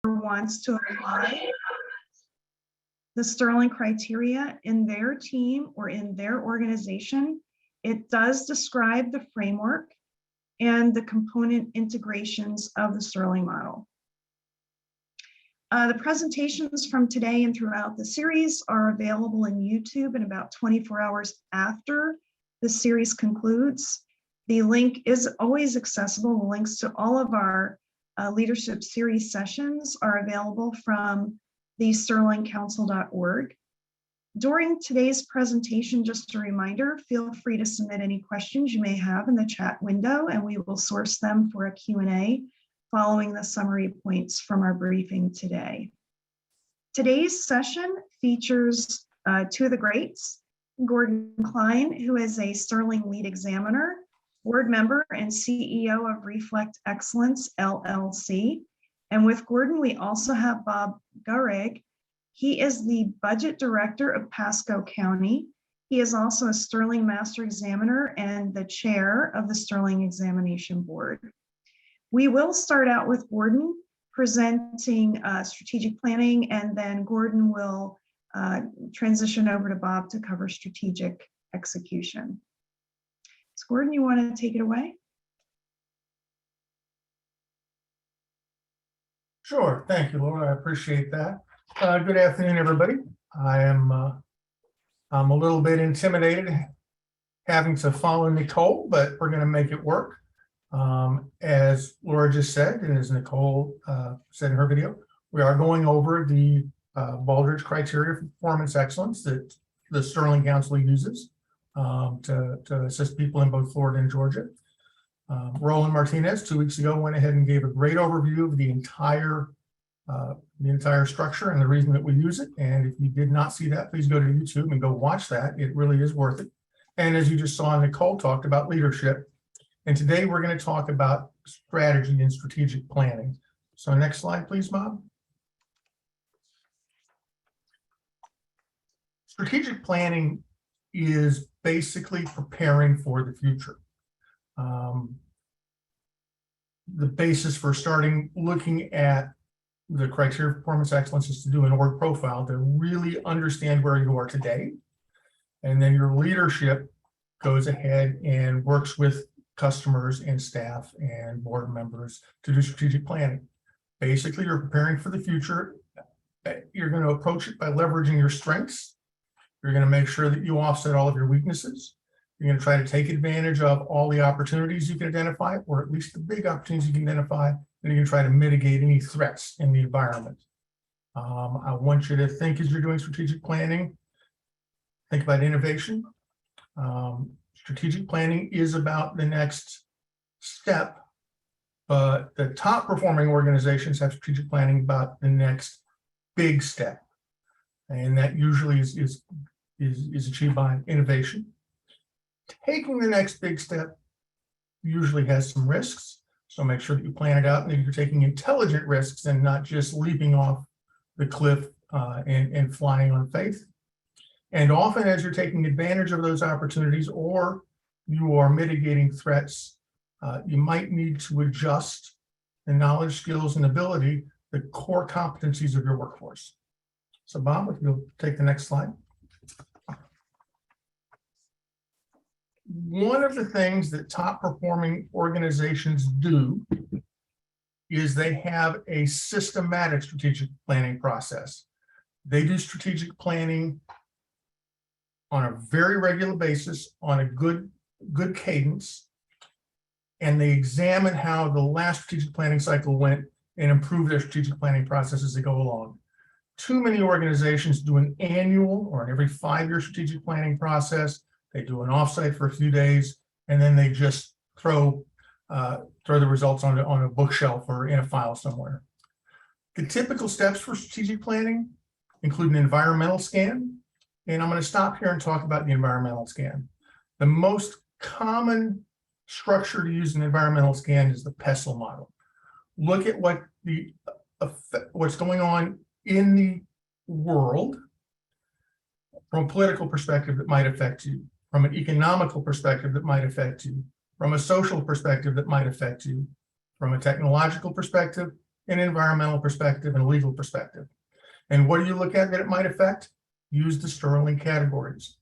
wants to apply the Sterling criteria in their team or in their organization, it does describe the framework and the component integrations of the Sterling model. The presentations from today and throughout the series are available in YouTube in about 24 hours after the series concludes. The link is always accessible. The links to all of our leadership series sessions are available from the sterlingcouncil.org. During today's presentation, just a reminder, feel free to submit any questions you may have in the chat window, and we will source them for a Q&A following the summary points from our briefing today. Today's session features two of the greats, Gordon Klein, who is a Sterling lead examiner, board member and CEO of Reflect Excellence, LLC. And with Gordon, we also have Bob Goehrig. He is the budget director of Pasco County. He is also a Sterling Master Examiner and the chair of the Sterling Examination Board. We will start out with Gordon presenting strategic planning, and then Gordon will transition over to Bob to cover strategic execution. So Gordon, you want to take it away? Sure, thank you, Laura. I appreciate that. Good afternoon, everybody. I'm a little bit intimidated having to follow Nicole, but we're going to make it work. As Laura just said, and as Nicole said in her video, we are going over the Baldrige criteria for performance excellence that the Sterling Council uses to assist people in both Florida and Georgia. Roland Martinez 2 weeks ago went ahead and gave a great overview of the entire structure and the reason that we use it. And if you did not see that, please go to YouTube and go watch that. It really is worth it. And as you just saw, Nicole talked about leadership. And today we're going to talk about strategy and strategic planning. So next slide, please, Bob. Strategic planning is basically preparing for the future. The basis for starting looking at the criteria for performance excellence is to do an org profile to really understand where you are today. And then your leadership goes ahead and works with customers and staff and board members to do strategic planning. Basically, you're preparing for the future. You're going to approach it by leveraging your strengths. You're going to make sure that you offset all of your weaknesses. You're going to try to take advantage of all the opportunities you can identify, or at least the big opportunities you can identify, and you can try to mitigate any threats in the environment. I want you to think as you're doing strategic planning, think about innovation. Strategic planning is about the next step, but the top performing organizations have strategic planning about the next big step. And that usually is achieved by innovation. Taking the next big step usually has some risks. So make sure that you plan it out and that you're taking intelligent risks and not just leaping off the cliff and flying on faith. And often as you're taking advantage of those opportunities or you are mitigating threats, you might need to adjust the knowledge, skills, and ability, the core competencies of your workforce. So Bob, if you'll take the next slide. One of the things that top performing organizations do is they have a systematic strategic planning process. They do strategic planning on a very regular basis, on a good cadence, and they examine how the last strategic planning cycle went and improve their strategic planning process as they go along. Too many organizations do an annual or an every 5-year strategic planning process. They do an offsite for a few days, and then they just throw the results on a bookshelf or in a file somewhere. The typical steps for strategic planning include an environmental scan, and I'm going to stop here and talk about the environmental scan. The most common structure to use an environmental scan is the PESTLE model. Look at what's going on in the world from a political perspective that might affect you, from an economical perspective that might affect you, from a social perspective that might affect you, from a technological perspective, an environmental perspective, and a legal perspective. And what do you look at that it might affect? Use the Sterling categories.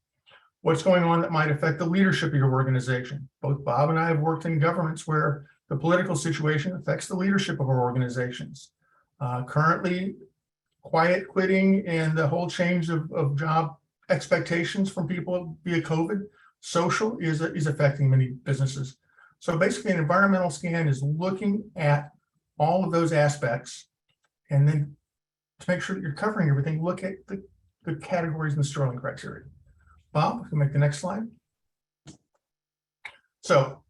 What's going on that might affect the leadership of your organization? Both Bob and I have worked in governments where the political situation affects the leadership of our organizations. Currently, quiet quitting and the whole change of job expectations from people via COVID, social is affecting many businesses. So basically, an environmental scan is looking at all of those aspects, and then to make sure that you're covering everything, look at the categories in the Sterling criteria. Bob, you can make the next slide. So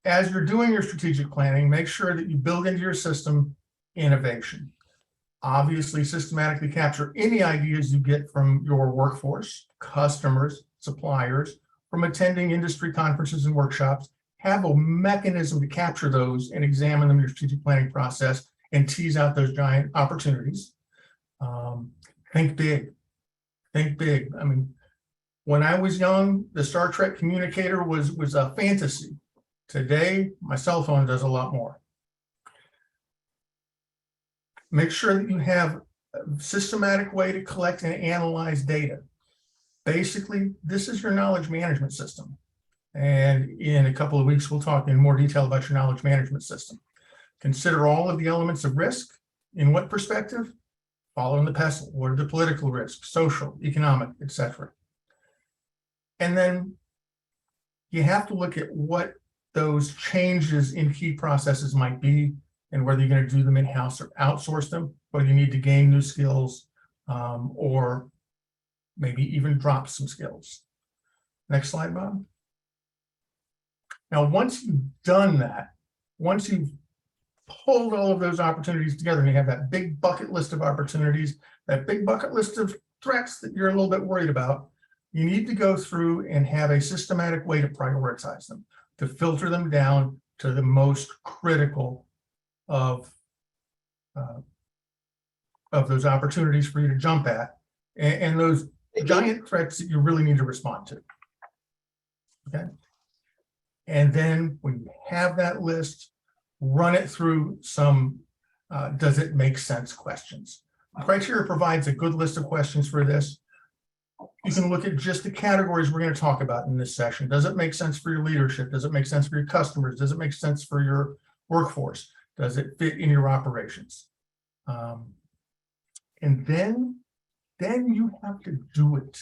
as you're doing your strategic planning, make sure that you build into your system innovation. Obviously, systematically capture any ideas you get from your workforce, customers, suppliers, from attending industry conferences and workshops. Have a mechanism to capture those and examine them in your strategic planning process and tease out those giant opportunities. Think big. Think big. I mean, when I was young, the Star Trek communicator was a fantasy. Today, my cell phone does a lot more. Make sure that you have a systematic way to collect and analyze data. Basically, this is your knowledge management system. And in a couple of weeks, we'll talk in more detail about your knowledge management system. Consider all of the elements of risk. In what perspective? Following the pestle. What are the political risks, social, economic, etc. And then you have to look at what those changes in key processes might be and whether you're going to do them in-house or outsource them, whether you need to gain new skills or maybe even drop some skills. Next slide, Bob. Now, once you've done that, once you've pulled all of those opportunities together and you have that big bucket list of opportunities, that big bucket list of threats that you're a little bit worried about, you need to go through and have a systematic way to prioritize them, to filter them down to the most critical of those opportunities for you to jump at and those giant threats that you really need to respond to. Okay. And then when you have that list, run it through some does it make sense questions. The criteria provides a good list of questions for this. You can look at just the categories we're going to talk about in this session. Does it make sense for your leadership? Does it make sense for your customers? Does it make sense for your workforce? Does it fit in your operations? And then you have to do it.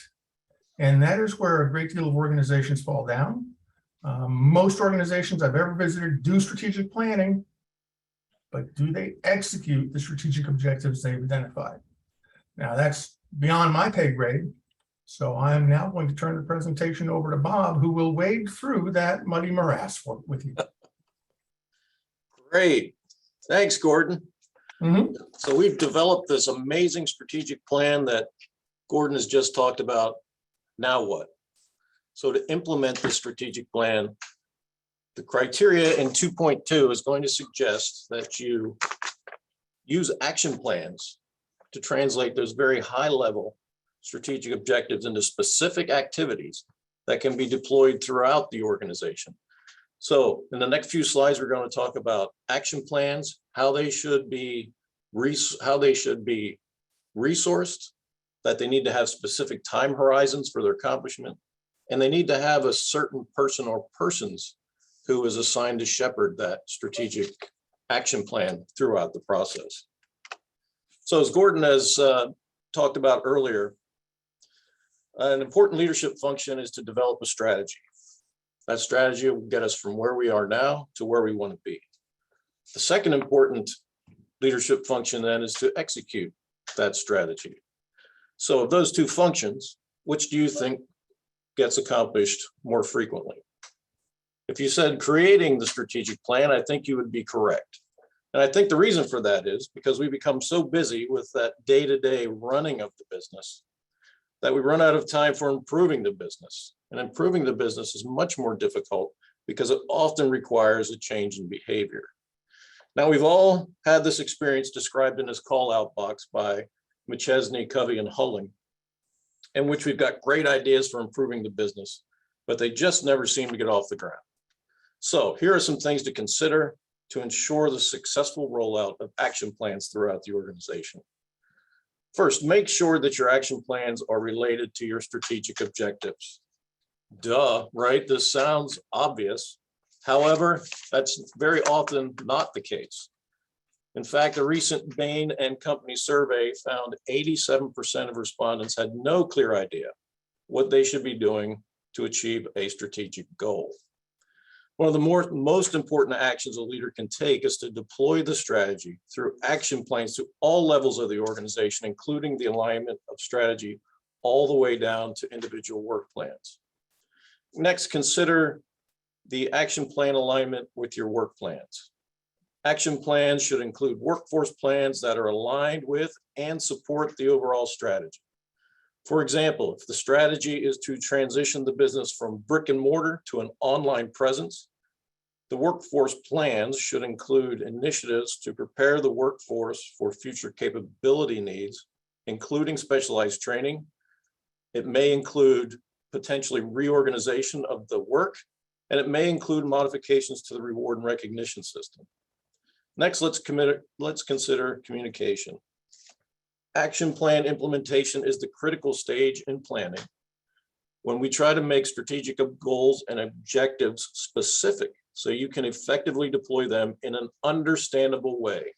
And that is where a great deal of organizations fall down. Most organizations I've ever visited do strategic planning, but do they execute the strategic objectives they've identified? Now, that's beyond my pay grade. So I'm now going to turn the presentation over to Bob, who will wade through that muddy morass with you. Great. Thanks, Gordon. Mm-hmm. So we've developed this amazing strategic plan that Gordon has just talked about. Now what? So to implement this strategic plan, the criteria in 2.2 is going to suggest that you use action plans to translate those very high level strategic objectives into specific activities that can be deployed throughout the organization. So in the next few slides, we're going to talk about action plans, how they should be resourced, that they need to have specific time horizons for their accomplishment, and they need to have a certain person or persons who is assigned to shepherd that strategic action plan throughout the process. So as Gordon has talked about earlier, an important leadership function is to develop a strategy. That strategy will get us from where we are now to where we want to be. The second important leadership function then is to execute that strategy. So of those two functions, which do you think gets accomplished more frequently? If you said creating the strategic plan, I think you would be correct. And I think the reason for that is because we become so busy with that day-to-day running of the business that we run out of time for improving the business. And improving the business is much more difficult because it often requires a change in behavior. Now, we've all had this experience described in this call-out box by McChesney, Covey, and Hulling, in which we've got great ideas for improving the business, but they just never seem to get off the ground. So here are some things to consider to ensure the successful rollout of action plans throughout the organization. First, make sure that your action plans are related to your strategic objectives. Duh, right? This sounds obvious. However, that's very often not the case. In fact, a recent Bain and Company survey found 87% of respondents had no clear idea what they should be doing to achieve a strategic goal. One of the most important actions a leader can take is to deploy the strategy through action plans to all levels of the organization, including the alignment of strategy all the way down to individual work plans. Next, consider the action plan alignment with your work plans. Action plans should include workforce plans that are aligned with and support the overall strategy. For example, if the strategy is to transition the business from brick and mortar to an online presence, the workforce plans should include initiatives to prepare the workforce for future capability needs, including specialized training. It may include potentially reorganization of the work, and it may include modifications to the reward and recognition system. Next, let's consider communication. Action plan implementation is the critical stage in planning. When we try to make strategic goals and objectives specific so you can effectively deploy them in an understandable way.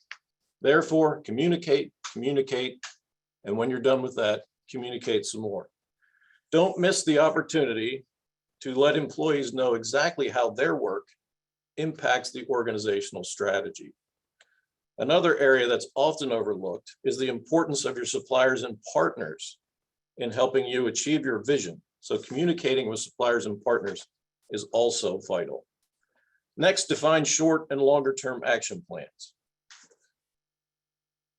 Therefore, communicate, and when you're done with that, communicate some more. Don't miss the opportunity to let employees know exactly how their work impacts the organizational strategy. Another area that's often overlooked is the importance of your suppliers and partners in helping you achieve your vision. So communicating with suppliers and partners is also vital. Next, define short and longer term action plans.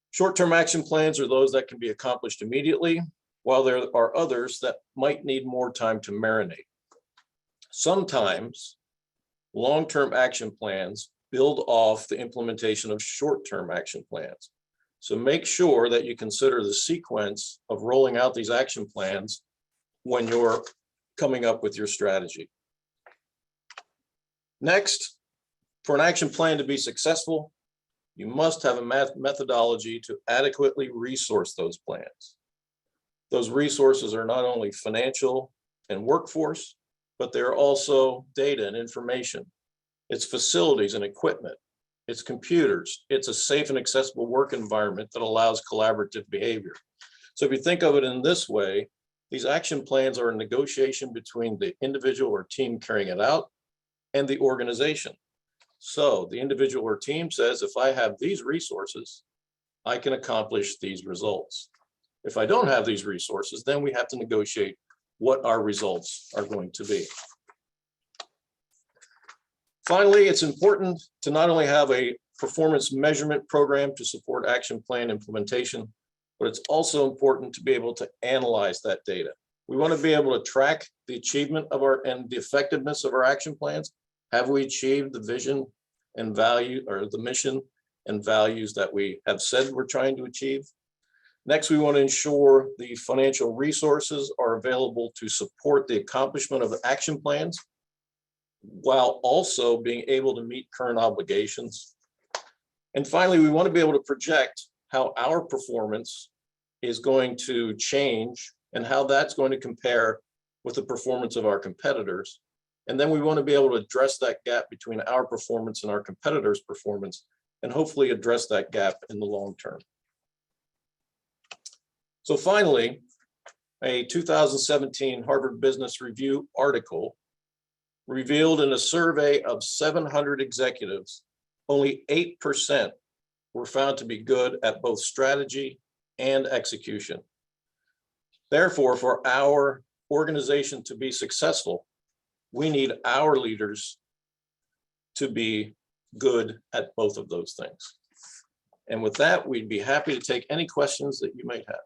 Short-term action plans are those that can be accomplished immediately, while there are others that might need more time to marinate. Sometimes long-term action plans build off the implementation of short-term action plans. So make sure that you consider the sequence of rolling out these action plans when you're coming up with your strategy. Next, for an action plan to be successful, you must have a methodology to adequately resource those plans. Those resources are not only financial and workforce, but they're also data and information. It's facilities and equipment. It's computers. It's a safe and accessible work environment that allows collaborative behavior. So if you think of it in this way, these action plans are a negotiation between the individual or team carrying it out and the organization. So the individual or team says, if I have these resources, I can accomplish these results. If I don't have these resources, then we have to negotiate what our results are going to be. Finally, it's important to not only have a performance measurement program to support action plan implementation, but it's also important to be able to analyze that data. We want to be able to track the achievement of and the effectiveness of our action plans. Have we achieved the vision and value, or the mission and values that we have said we're trying to achieve? Next, we want to ensure the financial resources are available to support the accomplishment of the action plans, while also being able to meet current obligations. And finally, we want to be able to project how our performance is going to change and how that's going to compare with the performance of our competitors. And then we want to be able to address that gap between our performance and our competitors' performance, and hopefully address that gap in the long term. So finally, a 2017 Harvard Business Review article revealed in a survey of 700 executives, only 8% were found to be good at both strategy and execution. Therefore, for our organization to be successful, we need our leaders to be good at both of those things. And with that, we'd be happy to take any questions that you might have.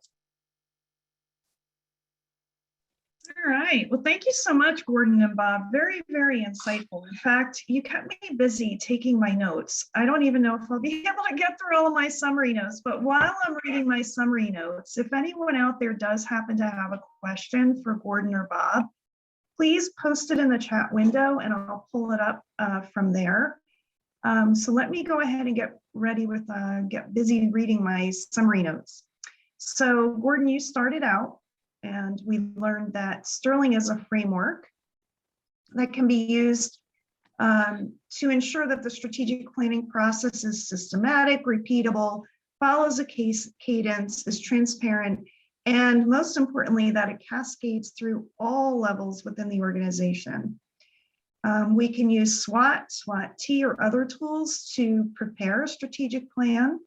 All right. Well, thank you so much, Gordon and Bob. Very, very insightful. In fact, you kept me busy taking my notes. I don't even know if I'll be able to get through all of my summary notes, but while I'm reading my summary notes, if anyone out there does happen to have a question for Gordon or Bob, please post it in the chat window and I'll pull it up from there. So let me go ahead and get ready with, get busy reading my summary notes. So Gordon, you started out and we learned that Sterling is a framework that can be used to ensure that the strategic planning process is systematic, repeatable, follows a cadence, is transparent, and most importantly, that it cascades through all levels within the organization. We can use SWOT, SWOT-T, or other tools to prepare a strategic plan.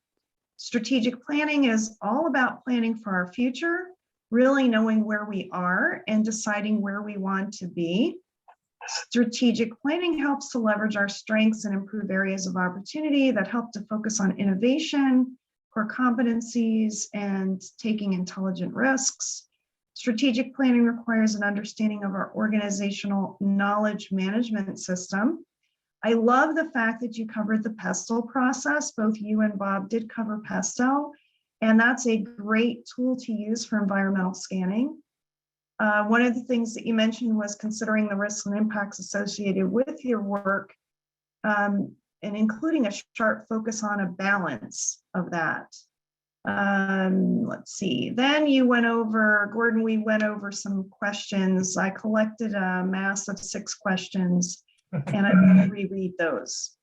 Strategic planning is all about planning for our future, really knowing where we are and deciding where we want to be. Strategic planning helps to leverage our strengths and improve areas of opportunity that help to focus on innovation, core competencies, and taking intelligent risks. Strategic planning requires an understanding of our organizational knowledge management system. I love the fact that you covered the PESTEL process. Both you and Bob did cover PESTEL, and that's a great tool to use for environmental scanning. One of the things that you mentioned was considering the risks and impacts associated with your work, and including a sharp focus on a balance of that. Let's see, then you went over, Gordon, we went over some questions. I collected a mass of 6 questions and I'm going to reread those.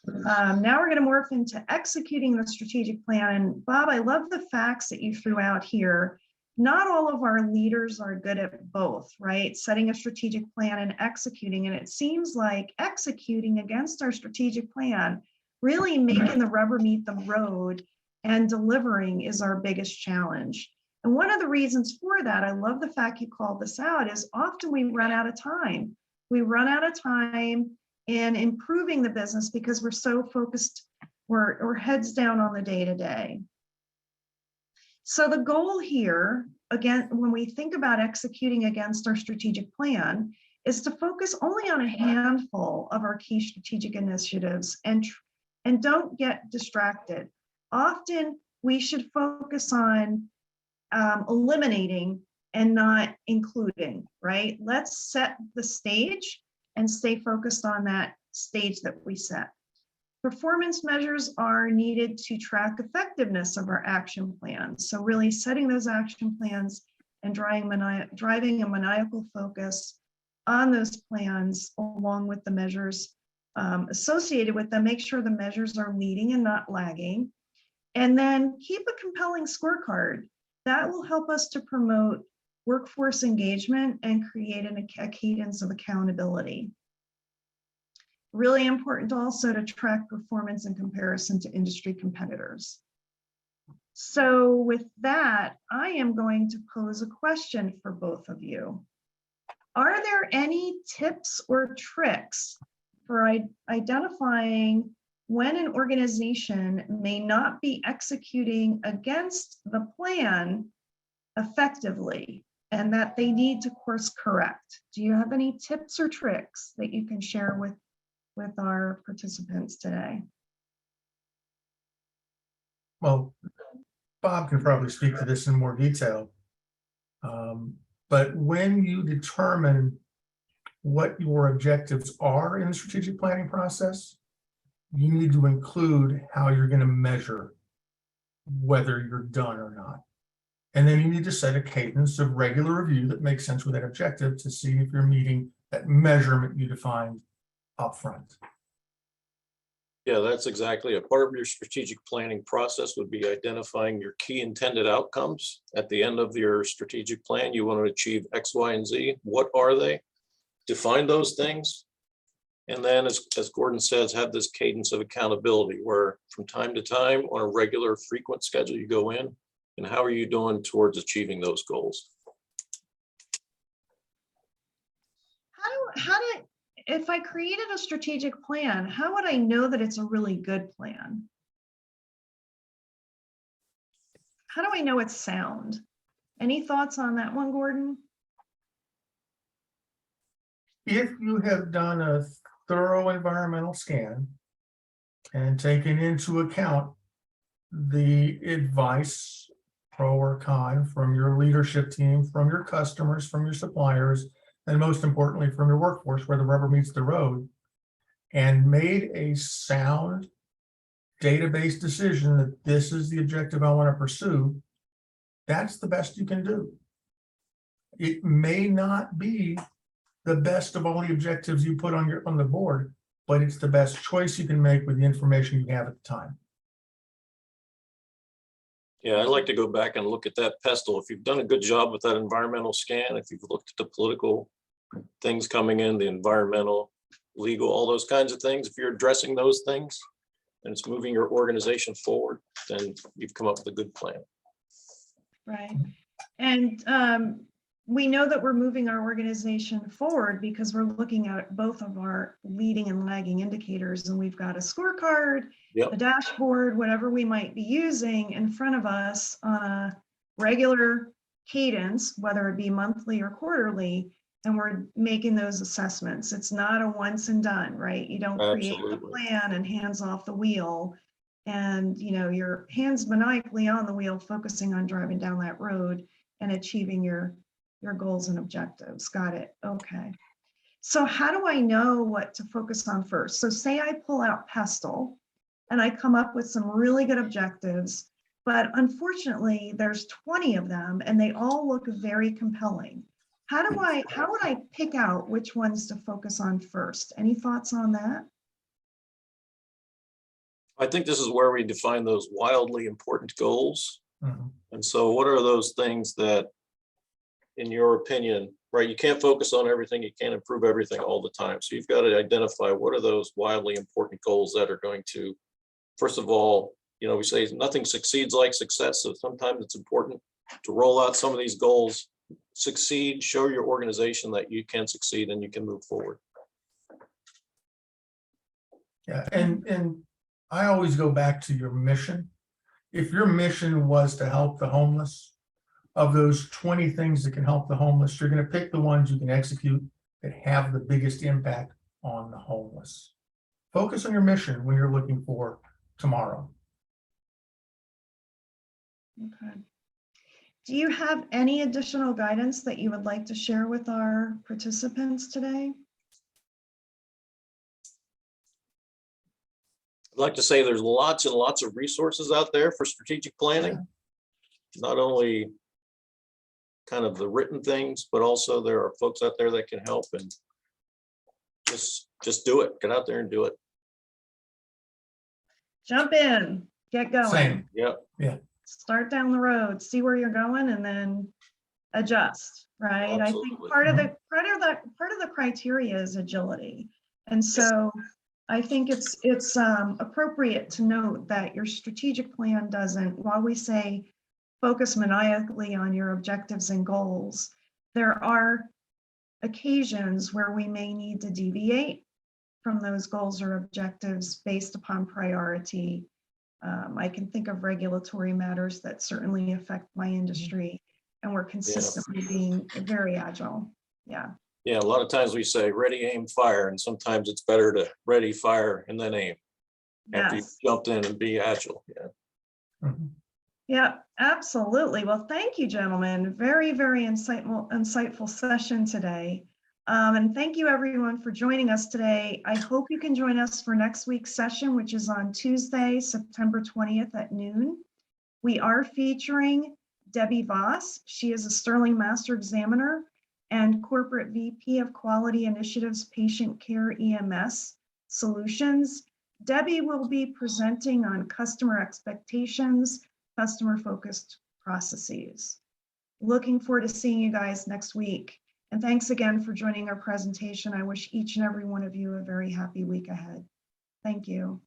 Now we're going to morph into executing the strategic plan. And Bob, I love the facts that you threw out here. Not all of our leaders are good at both, right? Setting a strategic plan and executing. And it seems like executing against our strategic plan, really making the rubber meet the road and delivering is our biggest challenge. And one of the reasons for that, I love the fact you called this out, is often we run out of time. We run out of time in improving the business because we're so focused, we're heads down on the day-to-day. So the goal here, again, when we think about executing against our strategic plan, is to focus only on a handful of our key strategic initiatives and don't get distracted. Often we should focus on eliminating and not including, right? Let's set the stage and stay focused on that stage that we set. Performance measures are needed to track effectiveness of our action plans. So really setting those action plans and driving a maniacal focus on those plans along with the measures associated with them. Make sure the measures are leading and not lagging. And then keep a compelling scorecard. That will help us to promote workforce engagement and create a cadence of accountability. Really important also to track performance in comparison to industry competitors. So with that, I am going to pose a question for both of you. Are there any tips or tricks for identifying when an organization may not be executing against the plan effectively and that they need to course correct? Do you have any tips or tricks that you can share with our participants today? Well, Bob can probably speak to this in more detail. But when you determine what your objectives are in the strategic planning process, you need to include how you're going to measure whether you're done or not. And then you need to set a cadence of regular review that makes sense with that objective to see if you're meeting that measurement you defined up front. Yeah, that's exactly a part of your strategic planning process would be identifying your key intended outcomes. At the end of your strategic plan, you want to achieve X, Y, and Z. What are they? Define those things. And then as Gordon says, have this cadence of accountability where from time to time on a regular frequent schedule, you go in and how are you doing towards achieving those goals? If I created a strategic plan, how would I know that it's a really good plan? How do I know it's sound? Any thoughts on that one, Gordon? If you have done a thorough environmental scan and taken into account the advice, pro or con, from your leadership team, from your customers, from your suppliers, and most importantly, from your workforce where the rubber meets the road, and made a sound database decision that this is the objective I want to pursue, that's the best you can do. It may not be the best of all the objectives you put on the board, but it's the best choice you can make with the information you have at the time. Yeah, I'd like to go back and look at that pestle. If you've done a good job with that environmental scan, if you've looked at the political things coming in, the environmental, legal, all those kinds of things, if you're addressing those things and it's moving your organization forward, then you've come up with a good plan. Right. And we know that we're moving our organization forward because we're looking at both of our leading and lagging indicators, and we've got a scorecard, Yep. a dashboard, whatever we might be using in front of us on a regular cadence, whether it be monthly or quarterly, and we're making those assessments. It's not a once and done, right? You don't create a Absolutely. plan and hands off the wheel and your hands maniacally on the wheel, focusing on driving down that road and achieving your goals and objectives. Got it. Okay. So how do I know what to focus on first? So say I pull out Pestle and I come up with some really good objectives, but unfortunately there's 20 of them and they all look very compelling. How would I pick out which ones to focus on first? Any thoughts on that? I think this is where we define those wildly important goals. Mhm. And so what are those things that, in your opinion, right, you can't focus on everything, you can't improve everything all the time. So you've got to identify what are those wildly important goals that are going to, first of all, we say nothing succeeds like success. So sometimes it's important to roll out some of these goals, succeed, show your organization that you can succeed and you can move forward. Yeah, and I always go back to your mission. If your mission was to help the homeless, of those 20 things that can help the homeless, you're going to pick the ones you can execute that have the biggest impact on the homeless. Focus on your mission when you're looking for tomorrow. Okay. Do you have any additional guidance that you would like to share with our participants today? I'd like to say there's lots and lots of resources out there for strategic planning. Not only kind of the written things, but also there are folks out there that can help, and just do it. Get out there and do it. Jump in, get going. Same. Yeah. Start down the road, see where you're going, and then adjust, right? Absolutely. I think part of the criteria is agility. And so I think it's appropriate to note that your strategic plan doesn't, while we say focus maniacally on your objectives and goals, there are occasions where we may need to deviate from those goals or objectives based upon priority. I can think of regulatory matters that certainly affect my industry, and we're consistently being very agile. Yeah. Yeah, a lot of times we say ready, aim, fire, and sometimes it's better to ready, fire, and then aim. After Yes. you jumped in and be agile. Yeah. Mhm. Yeah, absolutely. Well, thank you, gentlemen. Very, very insightful session today. And thank you everyone for joining us today. I hope you can join us for next week's session, which is on Tuesday, September 20th at noon. We are featuring Debbie Voss. She is a Sterling Master Examiner and Corporate VP of Quality Initiatives Patient Care EMS Solutions. Debbie will be presenting on customer expectations, customer-focused processes. Looking forward to seeing you guys next week. And thanks again for joining our presentation. I wish each and every one of you a very happy week ahead. Thank you.